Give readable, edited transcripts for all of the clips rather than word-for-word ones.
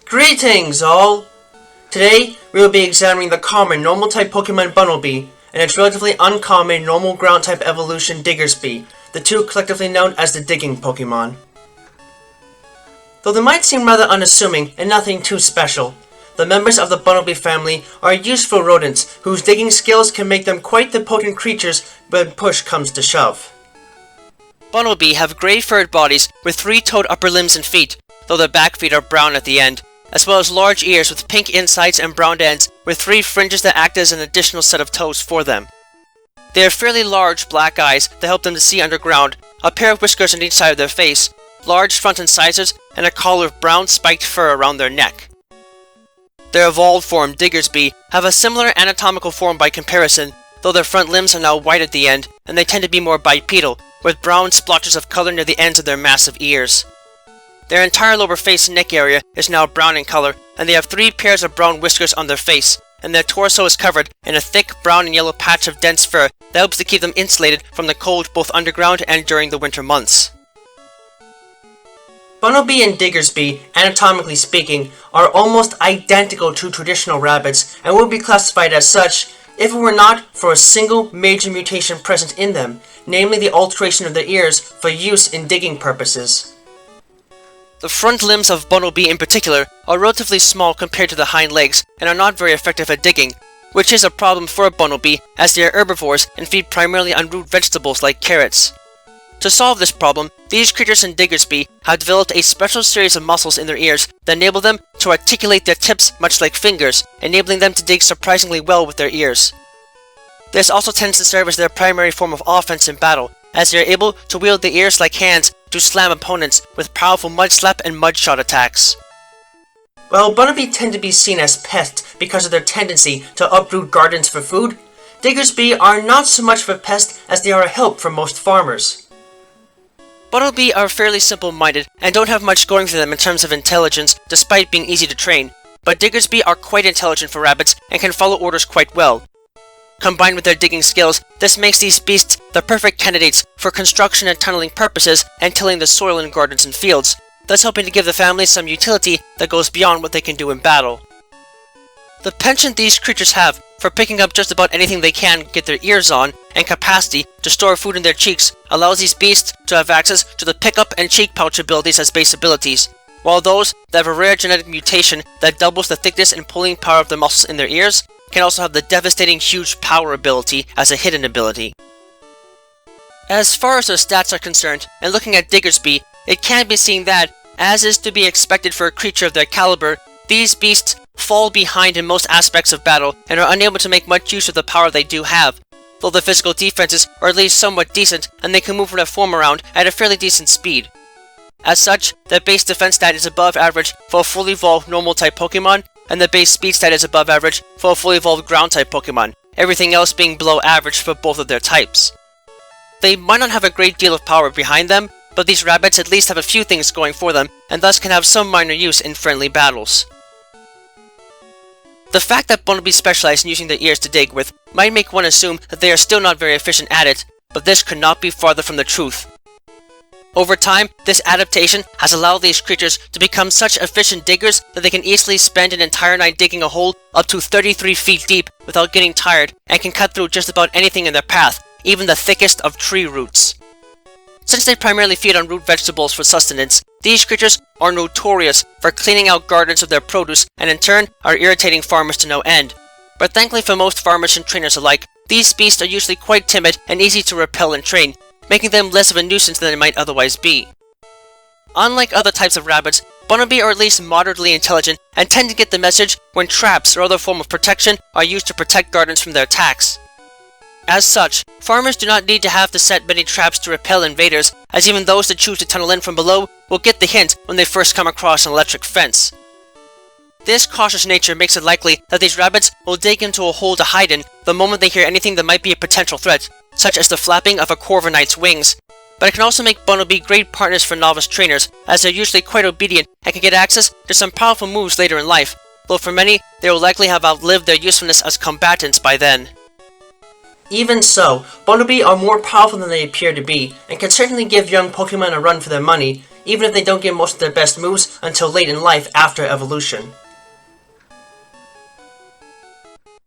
Greetings, all! Today, we will be examining the common normal-type Pokemon Bunnelby and its relatively uncommon normal ground-type evolution Diggersby, the two collectively known as the Digging Pokémon. Though they might seem rather unassuming and nothing too special, the members of the Bunnelby family are useful rodents whose digging skills can make them quite the potent creatures when push comes to shove. Bunnelby have grey-furred bodies with three-toed upper limbs and feet, though their back feet are brown at the end, as well as large ears with pink insides and brown ends with three fringes that act as an additional set of toes for them. They have fairly large black eyes that help them to see underground, a pair of whiskers on each side of their face, large front incisors, and a collar of brown spiked fur around their neck. Their evolved form, Diggersby, have a similar anatomical form by comparison, though their front limbs are now white at the end, and they tend to be more bipedal, with brown splotches of color near the ends of their massive ears. Their entire lower face and neck area is now brown in color, and they have three pairs of brown whiskers on their face, and their torso is covered in a thick brown and yellow patch of dense fur that helps to keep them insulated from the cold both underground and during the winter months. Bunnelby and Diggersby, anatomically speaking, are almost identical to traditional rabbits and would be classified as such if it were not for a single major mutation present in them, namely the alteration of their ears for use in digging purposes. The front limbs of Bunnelby in particular are relatively small compared to the hind legs and are not very effective at digging, which is a problem for a Bunnelby as they are herbivores and feed primarily on root vegetables like carrots. To solve this problem, these creatures in Diggersby have developed a special series of muscles in their ears that enable them to articulate their tips much like fingers, enabling them to dig surprisingly well with their ears. This also tends to serve as their primary form of offense in battle, as they are able to wield the ears like hands to slam opponents with powerful mud slap and mud shot attacks. While Bunnelby tend to be seen as pests because of their tendency to uproot gardens for food, Diggersby are not so much of a pest as they are a help for most farmers. Bunnelby are fairly simple-minded and don't have much going for them in terms of intelligence despite being easy to train, but Diggersby are quite intelligent for rabbits and can follow orders quite well. Combined with their digging skills, this makes these beasts the perfect candidates for construction and tunneling purposes and tilling the soil in gardens and fields, thus helping to give the family some utility that goes beyond what they can do in battle. The penchant these creatures have for picking up just about anything they can get their ears on, and capacity to store food in their cheeks, allows these beasts to have access to the pickup and cheek pouch abilities as base abilities, while those that have a rare genetic mutation that doubles the thickness and pulling power of the muscles in their ears can also have the devastating huge power ability as a hidden ability. As far as their stats are concerned, and looking at Diggersby, it can be seen that, as is to be expected for a creature of their caliber, these beasts fall behind in most aspects of battle and are unable to make much use of the power they do have, though their physical defenses are at least somewhat decent and they can move their form around at a fairly decent speed. As such, their base defense stat is above average for a fully evolved normal-type Pokemon, and the base speed stat is above average for a fully evolved ground-type Pokemon, everything else being below average for both of their types. They might not have a great deal of power behind them, but these rabbits at least have a few things going for them, and thus can have some minor use in friendly battles. The fact that Bunnelby specialize in using their ears to dig with might make one assume that they are still not very efficient at it, but this could not be farther from the truth. Over time, this adaptation has allowed these creatures to become such efficient diggers that they can easily spend an entire night digging a hole up to 33 feet deep without getting tired, and can cut through just about anything in their path, even the thickest of tree roots. Since they primarily feed on root vegetables for sustenance, these creatures are notorious for cleaning out gardens of their produce and in turn are irritating farmers to no end. But thankfully for most farmers and trainers alike, these beasts are usually quite timid and easy to repel and train, making them less of a nuisance than they might otherwise be. Unlike other types of rabbits, Bunnelby are at least moderately intelligent and tend to get the message when traps or other form of protection are used to protect gardens from their attacks. As such, farmers do not need to have to set many traps to repel invaders, as even those that choose to tunnel in from below will get the hint when they first come across an electric fence. This cautious nature makes it likely that these rabbits will dig into a hole to hide in the moment they hear anything that might be a potential threat, such as the flapping of a corviknight's wings. But it can also make Bunnelby great partners for novice trainers, as they're usually quite obedient and can get access to some powerful moves later in life, though for many, they will likely have outlived their usefulness as combatants by then. Even so, Bunnelby are more powerful than they appear to be, and can certainly give young Pokemon a run for their money, even if they don't get most of their best moves until late in life after evolution.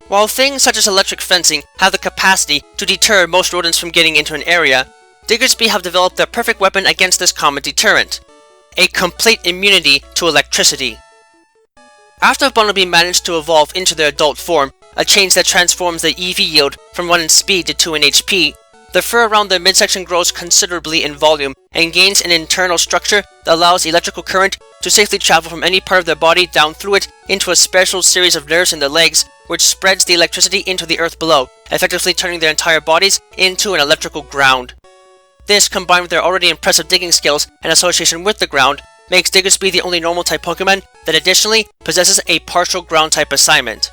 While things such as electric fencing have the capacity to deter most rodents from getting into an area, Diggersby have developed their perfect weapon against this common deterrent: a complete immunity to electricity. After Bunnelby managed to evolve into their adult form, a change that transforms the EV yield from 1 in speed to 2 in HP, the fur around their midsection grows considerably in volume and gains an internal structure that allows electrical current to safely travel from any part of their body down through it into a special series of nerves in their legs, which spreads the electricity into the earth below, effectively turning their entire bodies into an electrical ground. This, combined with their already impressive digging skills and association with the ground, makes Diggersby the only normal-type Pokemon that additionally possesses a partial ground-type assignment.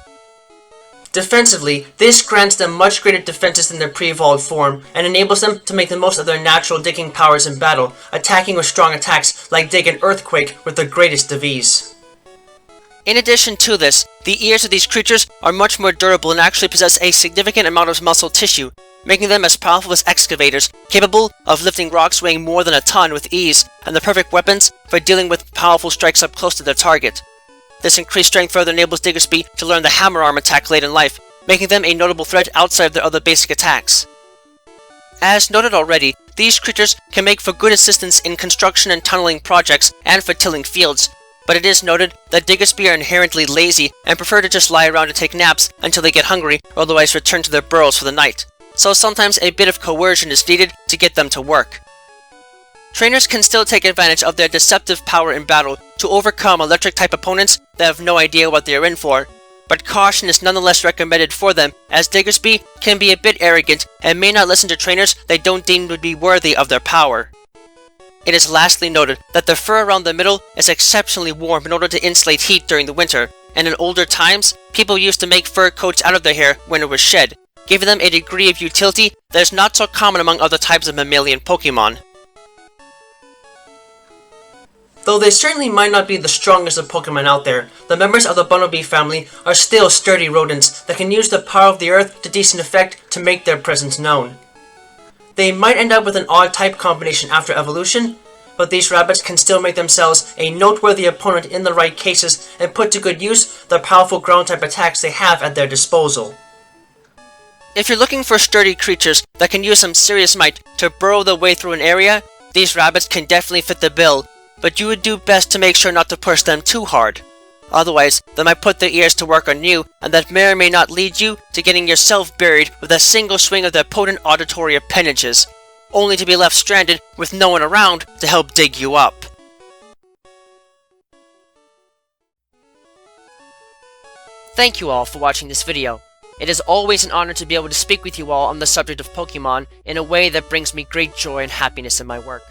Defensively, this grants them much greater defenses than their pre-evolved form, and enables them to make the most of their natural digging powers in battle, attacking with strong attacks like Dig and Earthquake with the greatest of ease. In addition to this, the ears of these creatures are much more durable and actually possess a significant amount of muscle tissue, making them as powerful as excavators, capable of lifting rocks weighing more than a ton with ease, and the perfect weapons for dealing with powerful strikes up close to their target. This increased strength further enables Diggersby to learn the hammer arm attack late in life, making them a notable threat outside of their other basic attacks. As noted already, these creatures can make for good assistance in construction and tunneling projects and for tilling fields, but it is noted that Diggersby are inherently lazy and prefer to just lie around and take naps until they get hungry or otherwise return to their burrows for the night, so sometimes a bit of coercion is needed to get them to work. Trainers can still take advantage of their deceptive power in battle to overcome electric-type opponents that have no idea what they are in for, but caution is nonetheless recommended for them, as Diggersby can be a bit arrogant and may not listen to trainers they don't deem would be worthy of their power. It is lastly noted that the fur around the middle is exceptionally warm in order to insulate heat during the winter, and in older times, people used to make fur coats out of their hair when it was shed, giving them a degree of utility that is not so common among other types of mammalian Pokemon. Though they certainly might not be the strongest of Pokemon out there, the members of the Bunnelby family are still sturdy rodents that can use the power of the earth to decent effect to make their presence known. They might end up with an odd type combination after evolution, but these rabbits can still make themselves a noteworthy opponent in the right cases and put to good use the powerful ground type attacks they have at their disposal. If you're looking for sturdy creatures that can use some serious might to burrow their way through an area, these rabbits can definitely fit the bill, but you would do best to make sure not to push them too hard. Otherwise, they might put their ears to work on you, and that may or may not lead you to getting yourself buried with a single swing of their potent auditory appendages, only to be left stranded with no one around to help dig you up. Thank you all for watching this video. It is always an honor to be able to speak with you all on the subject of Pokemon in a way that brings me great joy and happiness in my work.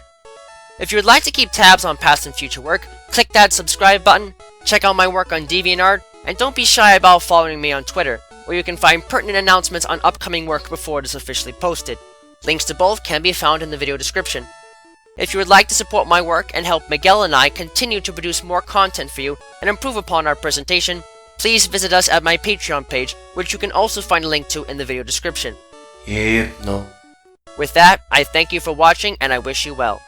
If you would like to keep tabs on past and future work, click that subscribe button, check out my work on DeviantArt, and don't be shy about following me on Twitter, where you can find pertinent announcements on upcoming work before it is officially posted. Links to both can be found in the video description. If you would like to support my work and help Miguel and I continue to produce more content for you and improve upon our presentation, please visit us at my Patreon page, which you can also find a link to in the video description. Yeah, no. With that, I thank you for watching and I wish you well.